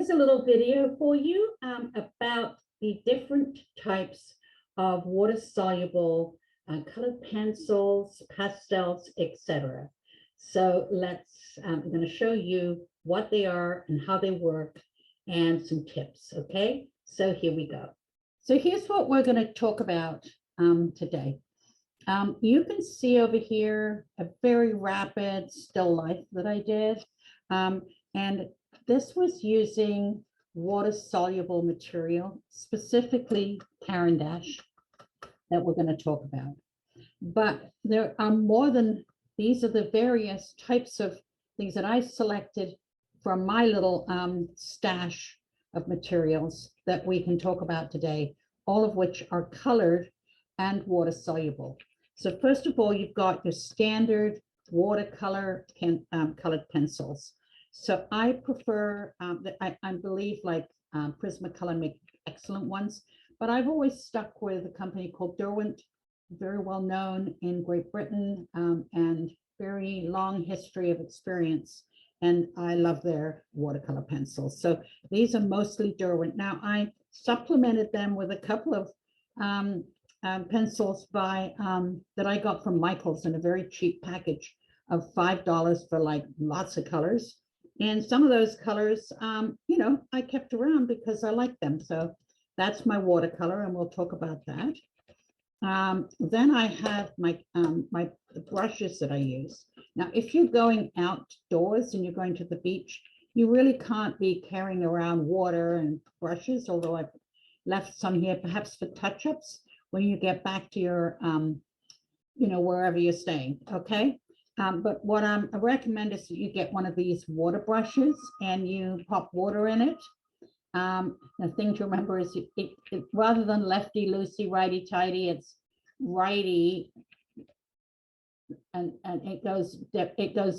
is a little video for you about the different types of water-soluble colored pencils, pastels, etc. So I'm going to show you what they are and how they work and some tips, okay? So here we go. So here's what we're going to talk about today. You can see over here a very rapid still life that I did. And this was using water-soluble material, specifically Caran d'Ache, that we're going to talk about. But there are more than, these are the various types of things that I selected from my little stash of materials that we can talk about today, all of which are colored and water-soluble. So first of all, you've got your standard watercolor colored pencils. So I prefer, I believe like Prismacolor make excellent ones, but I've always stuck with a company called Derwent, very well known in Great Britain and very long history of experience. And I love their watercolor pencils. So these are mostly Derwent. Now I supplemented them with a couple of pencils by that I got from Michael's in a very cheap package of $5 for like lots of colors. And some of those colors, you know, I kept around because I like them. So that's my watercolor, and we'll talk about that. Then I have my brushes that I use. Now, if you're going outdoors and you're going to the beach, you really can't be carrying around water and brushes, although I've left some here, perhaps for touch-ups when you get back to your, you know, wherever you're staying, okay? But what I recommend is that you get one of these water brushes and you pop water in it. The thing to remember is it rather than lefty loosey, righty tighty, it's righty, and it goes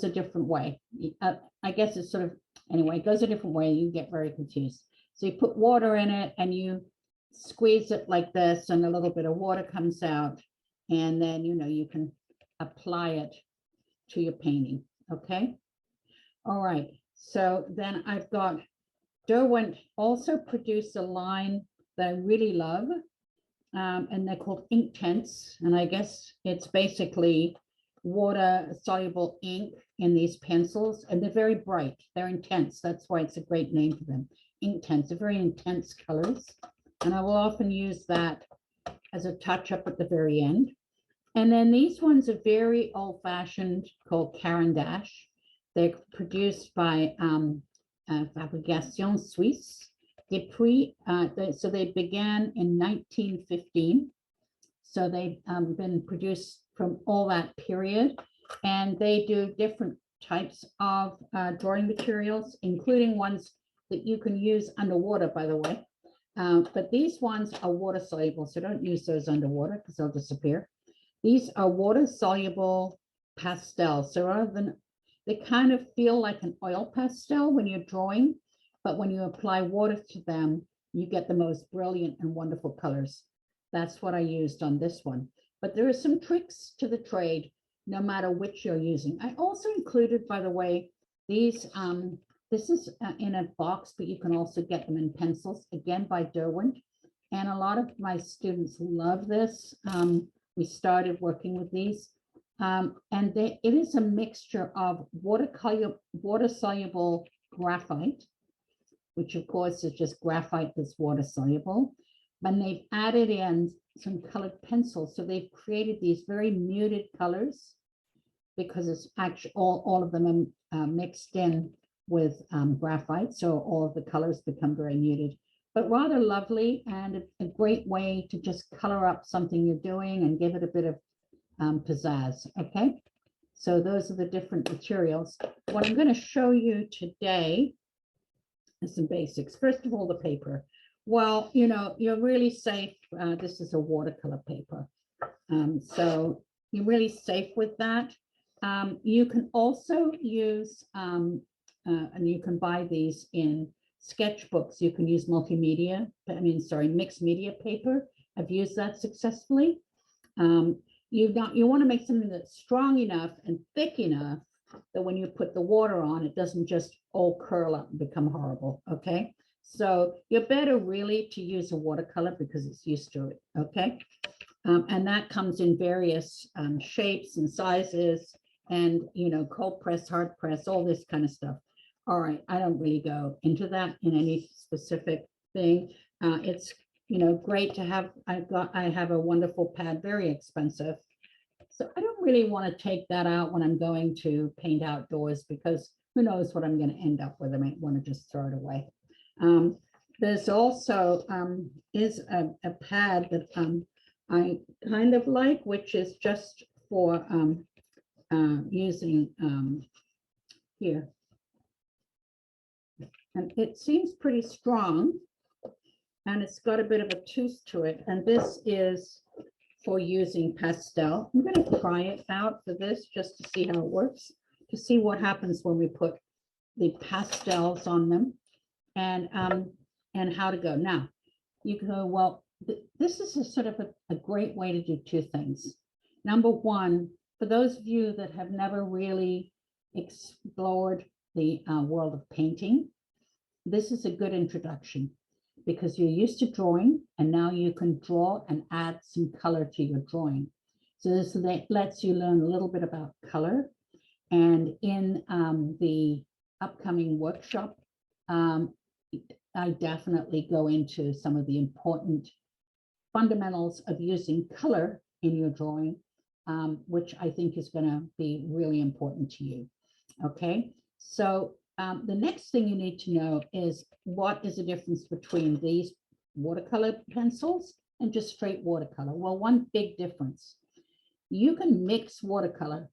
a different way. I guess it's sort of, anyway, it goes a different way. You get very confused. So you put water in it and you squeeze it like this, and a little bit of water comes out, and then, you know, you can apply it to your painting, okay? All right, so then I've got Derwent also produced a line that I really love, and they're called ink tents, and I guess it's basically water-soluble ink in these pencils, and they're very bright, they're intense, that's why it's a great name for them. Ink tents, they're very intense colors, and I will often use that as a touch-up at the very end. And then these ones are very old-fashioned, called Caran d'Ache. They're produced by Fabrication Suisse. So they began in 1915. So they've been produced from all that period. And they do different types of drawing materials, including ones that you can use underwater, by the way. But these ones are water-soluble, so don't use those underwater because they'll disappear. These are water-soluble pastels. So rather than, they kind of feel like an oil pastel when you're drawing, but when you apply water to them, you get the most brilliant and wonderful colors. That's what I used on this one. But there are some tricks to the trade, no matter which you're using. I also included, by the way, these, this is in a box, but you can also get them in pencils, again by Derwent. And a lot of my students love this. We started working with these, and it is a mixture of water-soluble graphite, which of course is just graphite that's water-soluble, and they've added in some colored pencils. So they've created these very muted colors because it's actually all of them are mixed in with graphite, so all of the colors become very muted, but rather lovely, and a great way to just color up something you're doing and give it a bit of pizzazz, okay? So those are the different materials. What I'm going to show you today is some basics. First of all, the paper. Well, you know, you're really safe. This is a watercolor paper. So you're really safe with that. You can also use, and you can buy these in sketchbooks. You can use multimedia, mixed media paper. I've used that successfully. You want to make something that's strong enough and thick enough that when you put the water on, it doesn't just all curl up and become horrible, okay? So you're better really to use a watercolor because it's used to it, okay? And that comes in various shapes and sizes and, you know, cold press, hard press, all this kind of stuff. All right, I don't really go into that in any specific thing. It's, you know, great to have, I have a wonderful pad, very expensive. So I don't really want to take that out when I'm going to paint outdoors because who knows what I'm going to end up with. I might want to just throw it away. There's also is a pad that I kind of like, which is just for using here. And it seems pretty strong and it's got a bit of a tooth to it. And this is for using pastel. I'm going to try it out for this just to see how it works, to see what happens when we put the pastels on them and how to go. Now, you go, well, this is a sort of a great way to do two things. Number one, for those of you that have never really explored the world of painting, this is a good introduction because you're used to drawing and now you can draw and add some color to your drawing. So this lets you learn a little bit about color. And in the upcoming workshop, I definitely go into some of the important fundamentals of using color in your drawing, which I think is going to be really important to you. Okay, so the next thing you need to know is what is the difference between these watercolor pencils and just straight watercolor. Well, one big difference, you can mix watercolor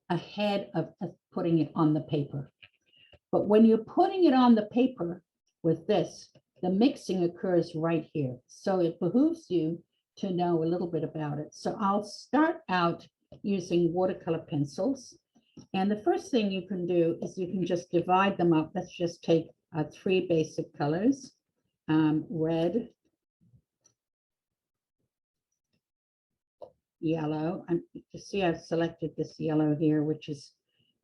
ahead of putting it on the paper. But when you're putting it on the paper with this, the mixing occurs right here. So it behooves you to know a little bit about it. So I'll start out using watercolor pencils. And the first thing you can do is you can just divide them up. Let's just take 3 basic colors, red, yellow. You see I've selected this yellow here, which is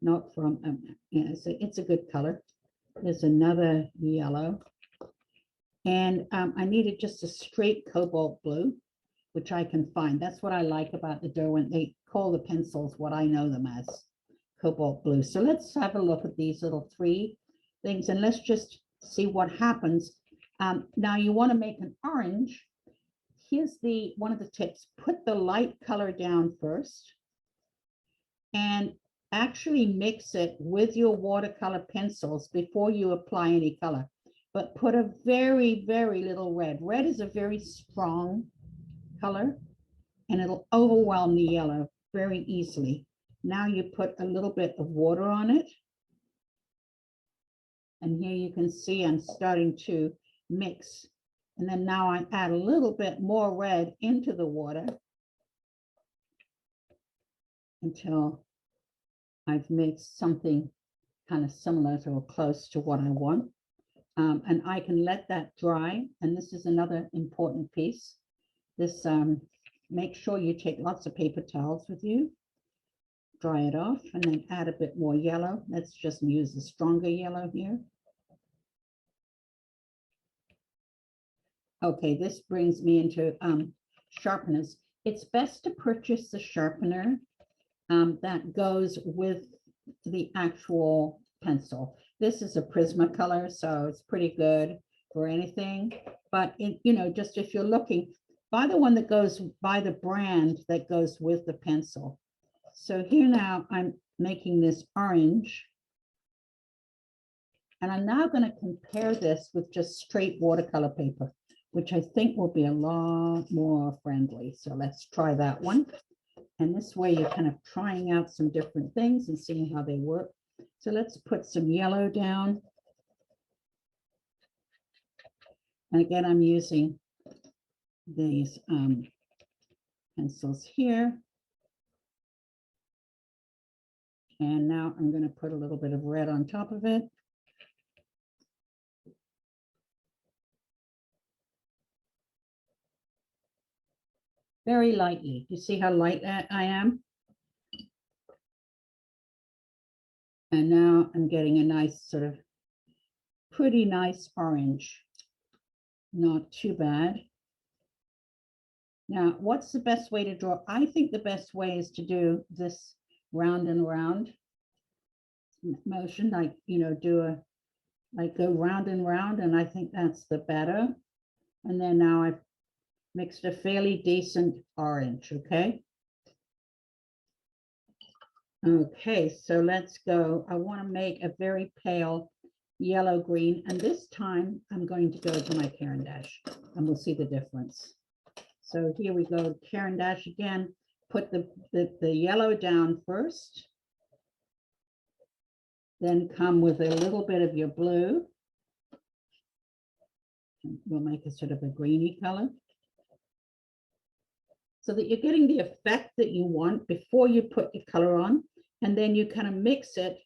not from, yeah, it's a good color. There's another yellow. And I needed just a straight cobalt blue, which I can find. That's what I like about the Derwent. They call the pencils what I know them as, cobalt blue. So let's have a look at these little 3 things and let's just see what happens. Now you want to make an orange. Here's one of the tips. Put the light color down first and actually mix it with your watercolor pencils before you apply any color. But put a very, very little red. Red is a very strong color and it'll overwhelm the yellow very easily. Now you put a little bit of water on it. And here you can see I'm starting to mix. And then now I add a little bit more red into the water until I've mixed something kind of similar to or close to what I want. And I can let that dry. And this is another important piece. This, make sure you take lots of paper towels with you. Dry it off and then add a bit more yellow. Let's just use the stronger yellow here. Okay, this brings me into sharpeners. It's best to purchase the sharpener that goes with the actual pencil. This is a Prismacolor, so it's pretty good for anything. But you know, just if you're looking, buy the one that goes by the brand that goes with the pencil. So here now I'm making this orange. And I'm now going to compare this with just straight watercolor paper, which I think will be a lot more friendly. So let's try that one. And this way you're kind of trying out some different things and seeing how they work. So let's put some yellow down. And again, I'm using these pencils here. And now I'm going to put a little bit of red on top of it. Very lightly. You see how light I am? And now I'm getting a nice sort of pretty nice orange. Not too bad. Now, what's the best way to draw? I think the best way is to do this round and round motion, like, you know, like go round and round, and I think that's the better. And then now I've mixed a fairly decent orange, okay? Okay, so let's go. I want to make a very pale yellow green, and this time I'm going to go to my Caran d'Ache, and we'll see the difference. So here we go, Caran d'Ache again. Put the yellow down first, then come with a little bit of your blue. We'll make a sort of a greeny color, so that you're getting the effect that you want before you put your color on, and then you kind of mix it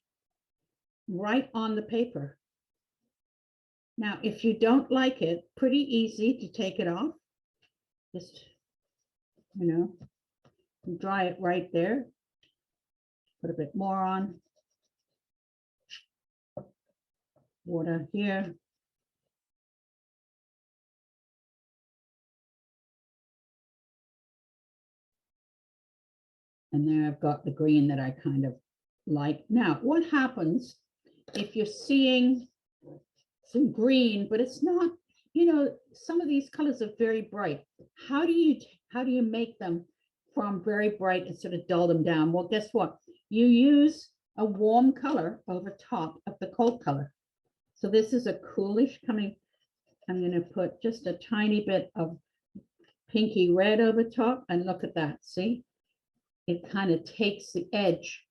right on the paper. Now, if you don't like it, pretty easy to take it off. Just, you know, dry it right there. Put a bit more on. Water here. And there I've got the green that I kind of like. Now, what happens if you're seeing some green, but it's not, you know, some of these colors are very bright. How do you make them from very bright and sort of dull them down? Well, guess what? You use a warm color over top of the cold color. So this is a coolish coming. I'm going to put just a tiny bit of pinky red over top, and look at that. See, it kind of takes the edge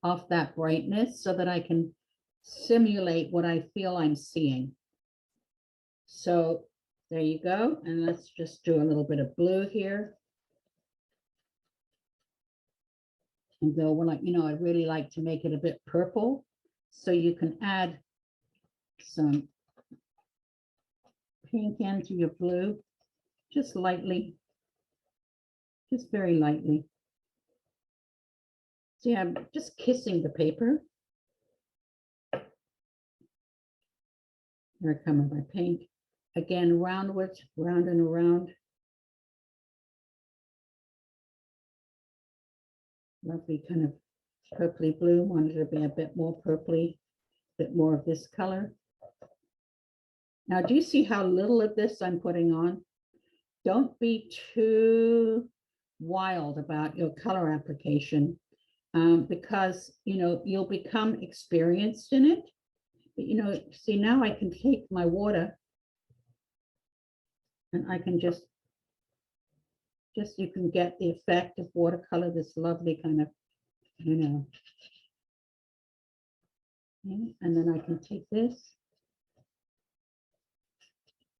off that brightness so that I can simulate what I feel I'm seeing. So there you go. And let's just do a little bit of blue here. And go, well, like, you know, I'd really like to make it a bit purple. So you can add some pink into your blue, just lightly, just very lightly. See, I'm just kissing the paper. Here I come with my pink. Again, roundwards, round and around. Lovely kind of purpley blue. Wanted to be a bit more purpley, a bit more of this color. Now, do you see how little of this I'm putting on? Don't be too wild about your color application, because, you know, you'll become experienced in it. But, you know, see, now I can take my water and I can just you can get the effect of watercolor, this lovely kind of, you know. Okay, and then I can take this.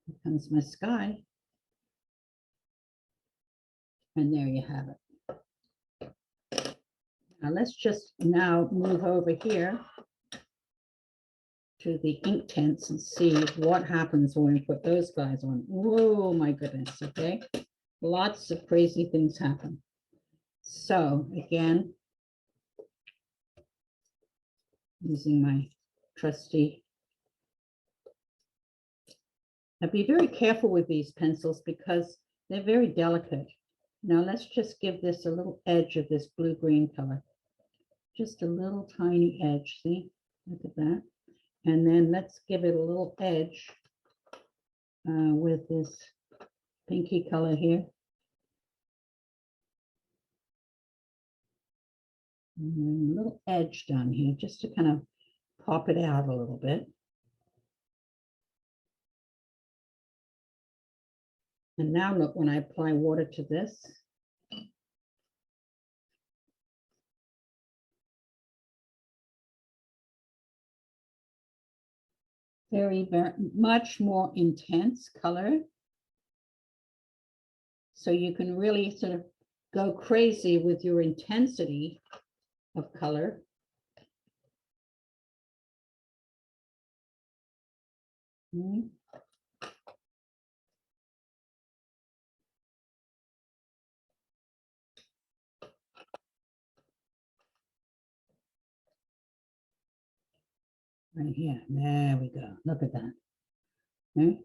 Here comes my sky. And there you have it. Now let's just move over here to the ink tents and see what happens when we put those guys on. Oh my goodness, okay. Lots of crazy things happen. So again, using my trusty. Now be very careful with these pencils because they're very delicate. Now let's just give this a little edge of this blue-green color. Just a little tiny edge, see? Look at that. And then let's give it a little edge with this pinky color here. And a little edge down here just to kind of pop it out a little bit. And now look, when I apply water to this, very much more intense color. So you can really sort of go crazy with your intensity of color. Okay. right here. There we go. Look at that. Okay.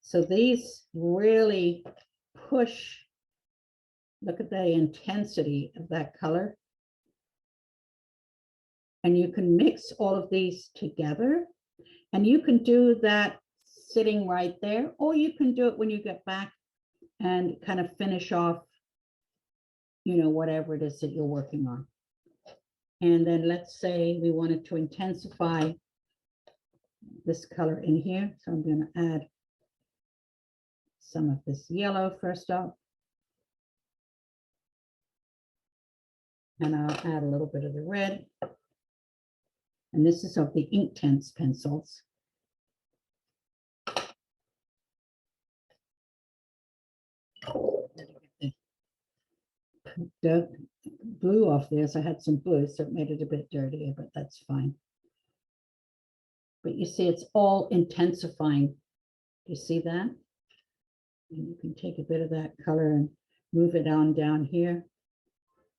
So these really push, look at the intensity of that color. And you can mix all of these together. And you can do that sitting right there, or you can do it when you get back and kind of finish off, you know, whatever it is that you're working on. And then let's say we wanted to intensify this color in here. So I'm going to add some of this yellow first up. And I'll add a little bit of the red. And this is of the Inktense pencils. The blue off there, so I had some blue, so it made it a bit dirtier, but that's fine. But you see, it's all intensifying. You see that? And you can take a bit of that color and move it on down here,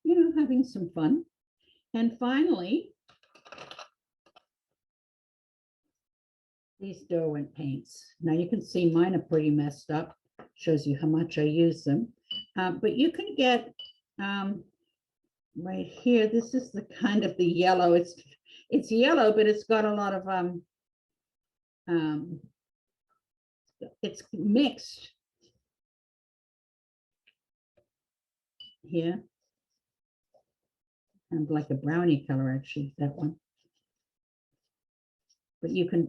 you know, having some fun. And finally, these Derwent paints. Now you can see mine are pretty messed up. Shows you how much I use them. But you can get right here. This is the kind of the yellow. It's yellow, but it's got a lot of it's mixed here, and like a brownie color, actually, that one. But you can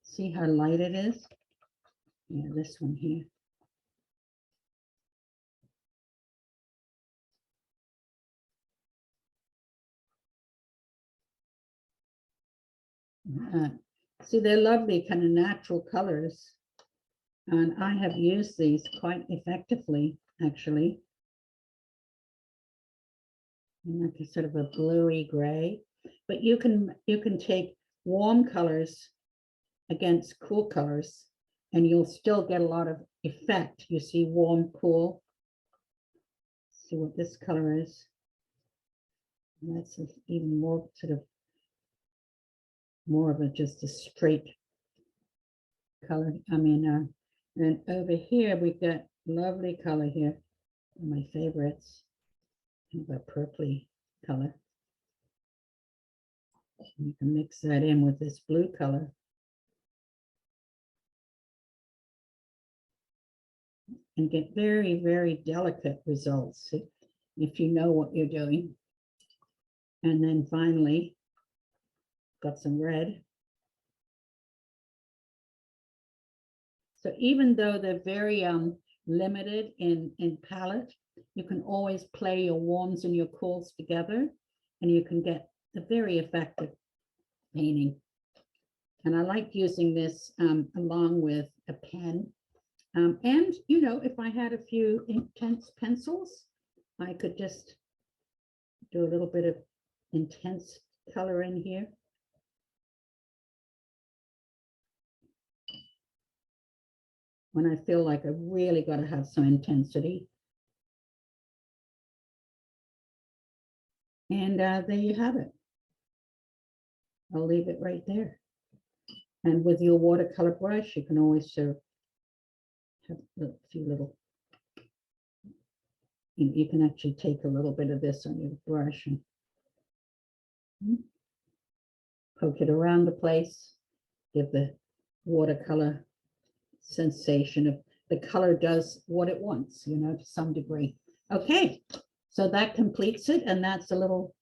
see how light it is. Yeah, this one here. See, they're lovely, kind of natural colors. And I have used these quite effectively, actually. Like a sort of a bluey gray. But you can take warm colors against cool colors, and you'll still get a lot of effect. You see warm, cool. See what this color is. And that's even more sort of more of a just a straight color. I mean, and over here we've got lovely color here. My favorites, kind of a purpley color. And you can mix that in with this blue color. And get very, very delicate results if you know what you're doing. And then finally, got some red. So even though they're very limited in palette, you can always play your warms and your cools together, and you can get a very effective painting. And I like using this along with a pen. And, you know, if I had a few Inktense pencils, I could just do a little bit of intense color in here. When I feel like I really got to have some intensity. And there you have it. I'll leave it right there. And with your watercolor brush, you can always sort of have a few little, you can actually take a little bit of this on your brush and poke it around the place, give the watercolor sensation of the color does what it wants, you know, to some degree. Okay, so that completes it. And that's a little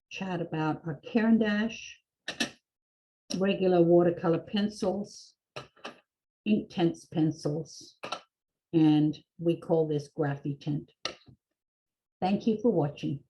chat about our Caran d'Ache, regular watercolor pencils, Inktense pencils, and we call this Graphi Tint. Thank you for watching.